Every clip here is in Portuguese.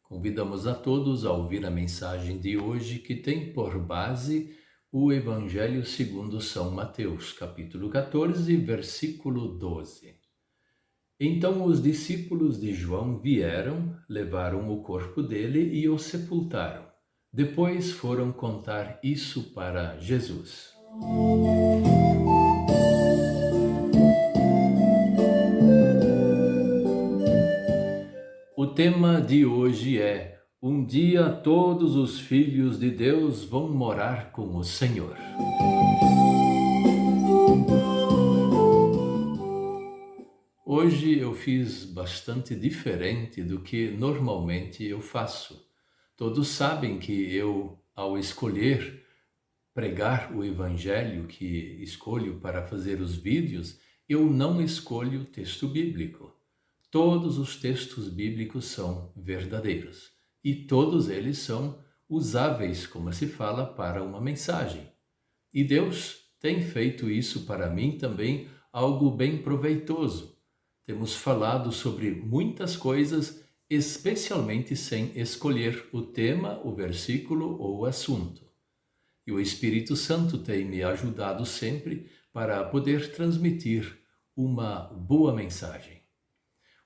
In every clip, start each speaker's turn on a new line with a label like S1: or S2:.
S1: Convidamos a todos a ouvir a mensagem de hoje que tem por base o Evangelho segundo São Mateus, capítulo 14, versículo 12. Então os discípulos de João vieram, levaram o corpo dele e o sepultaram. Depois foram contar isso para Jesus. O tema de hoje é: um dia todos os filhos de Deus vão morar com o Senhor. Hoje eu fiz bastante diferente do que normalmente eu faço. Todos sabem que eu, ao escolher pregar o Evangelho que escolho para fazer os vídeos, eu não escolho texto bíblico. Todos os textos bíblicos são verdadeiros e todos eles são usáveis, como se fala, para uma mensagem. E Deus tem feito isso para mim também algo bem proveitoso. Temos falado sobre muitas coisas, especialmente sem escolher o tema, o versículo ou o assunto. E o Espírito Santo tem me ajudado sempre para poder transmitir uma boa mensagem.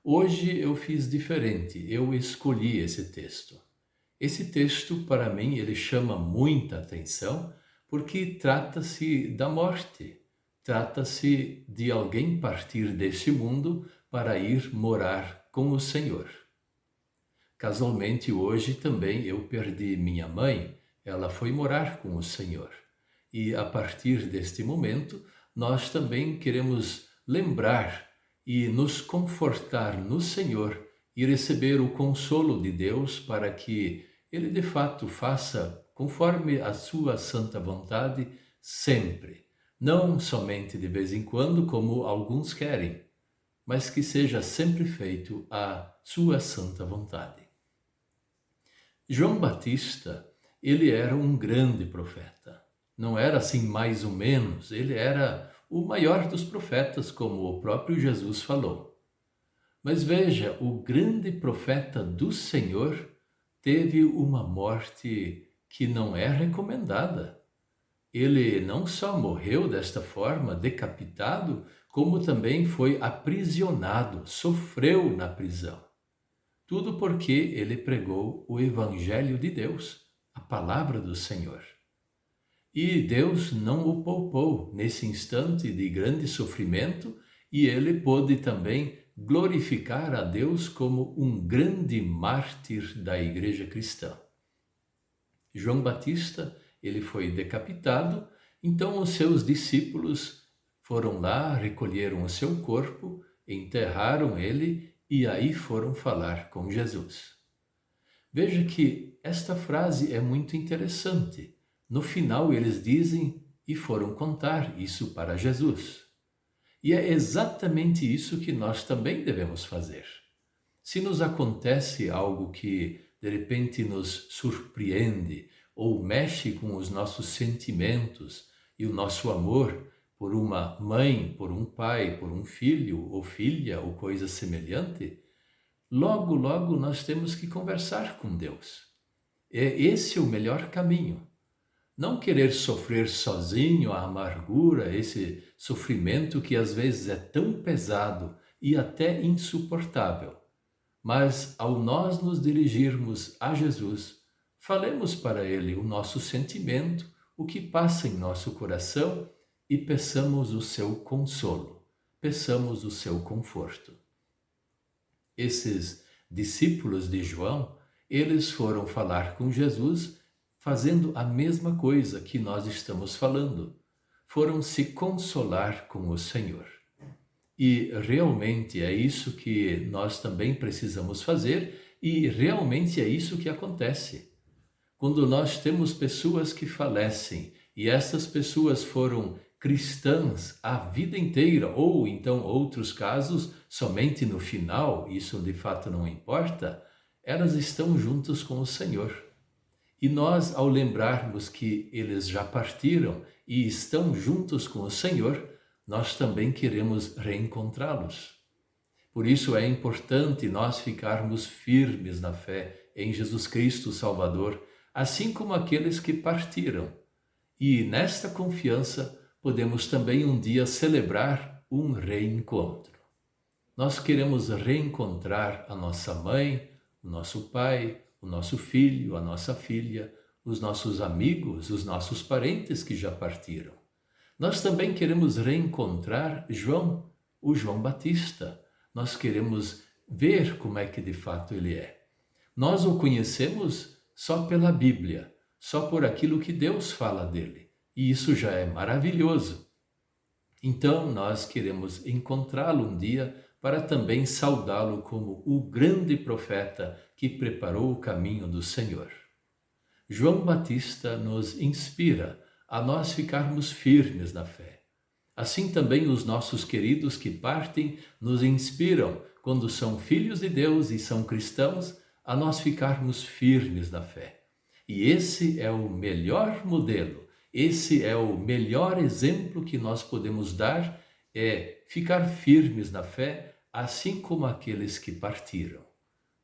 S1: Hoje eu fiz diferente, eu escolhi esse texto. Esse texto, para mim, ele chama muita atenção porque trata-se da morte. Trata-se de alguém partir deste mundo para ir morar com o Senhor. Casualmente, hoje também eu perdi minha mãe, ela foi morar com o Senhor. E a partir deste momento, nós também queremos lembrar e nos confortar no Senhor e receber o consolo de Deus para que Ele de fato faça conforme a sua santa vontade sempre, não somente de vez em quando, como alguns querem, mas que seja sempre feito a sua santa vontade. João Batista, ele era um grande profeta. Não era assim mais ou menos, ele era o maior dos profetas, como o próprio Jesus falou. Mas veja, o grande profeta do Senhor teve uma morte que não é recomendada. Ele não só morreu desta forma, decapitado, como também foi aprisionado, sofreu na prisão. Tudo porque ele pregou o Evangelho de Deus, a palavra do Senhor. E Deus não o poupou nesse instante de grande sofrimento e ele pôde também glorificar a Deus como um grande mártir da Igreja cristã. João Batista, ele foi decapitado, então os seus discípulos foram lá, recolheram o seu corpo, enterraram ele e aí foram falar com Jesus. Veja que esta frase é muito interessante. No final eles dizem e foram contar isso para Jesus. E é exatamente isso que nós também devemos fazer. Se nos acontece algo que de repente nos surpreende ou mexe com os nossos sentimentos e o nosso amor por uma mãe, por um pai, por um filho ou filha ou coisa semelhante, logo, logo nós temos que conversar com Deus. É esse o melhor caminho. Não querer sofrer sozinho a amargura, esse sofrimento que às vezes é tão pesado e até insuportável. Mas ao nós nos dirigirmos a Jesus, falemos para Ele o nosso sentimento, o que passa em nosso coração e peçamos o seu consolo, peçamos o seu conforto. Esses discípulos de João, eles foram falar com Jesus fazendo a mesma coisa que nós estamos falando. Foram se consolar com o Senhor. E realmente é isso que nós também precisamos fazer e realmente é isso que acontece. Quando nós temos pessoas que falecem e essas pessoas foram cristãs a vida inteira, ou então outros casos, somente no final, isso de fato não importa, elas estão juntas com o Senhor. E nós, ao lembrarmos que eles já partiram e estão juntos com o Senhor, nós também queremos reencontrá-los. Por isso é importante nós ficarmos firmes na fé em Jesus Cristo Salvador, assim como aqueles que partiram. E nesta confiança podemos também um dia celebrar um reencontro. Nós queremos reencontrar a nossa mãe, o nosso pai, o nosso filho, a nossa filha, os nossos amigos, os nossos parentes que já partiram. Nós também queremos reencontrar João, o João Batista. Nós queremos ver como é que de fato ele é. Nós o conhecemos só pela Bíblia, só por aquilo que Deus fala dele. E isso já é maravilhoso. Então nós queremos encontrá-lo um dia para também saudá-lo como o grande profeta que preparou o caminho do Senhor. João Batista nos inspira a nós ficarmos firmes na fé. Assim também os nossos queridos que partem nos inspiram, quando são filhos de Deus e são cristãos, a nós ficarmos firmes na fé. E esse é o melhor modelo, esse é o melhor exemplo que nós podemos dar, é ficar firmes na fé, assim como aqueles que partiram.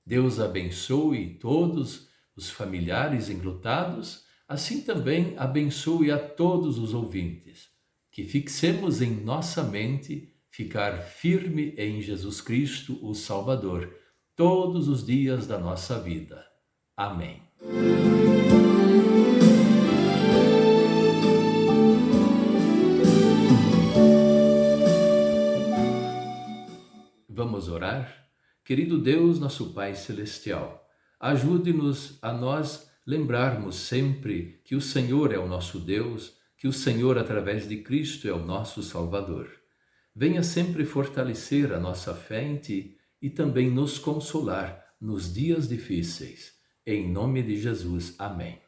S1: Deus abençoe todos os familiares enlutados, assim também abençoe a todos os ouvintes. Que fixemos em nossa mente ficar firme em Jesus Cristo, o Salvador, todos os dias da nossa vida. Amém. Vamos orar? Querido Deus, nosso Pai Celestial, ajude-nos a nós lembrarmos sempre que o Senhor é o nosso Deus, que o Senhor, através de Cristo, é o nosso Salvador. Venha sempre fortalecer a nossa fé em Ti e também nos consolar nos dias difíceis. Em nome de Jesus. Amém.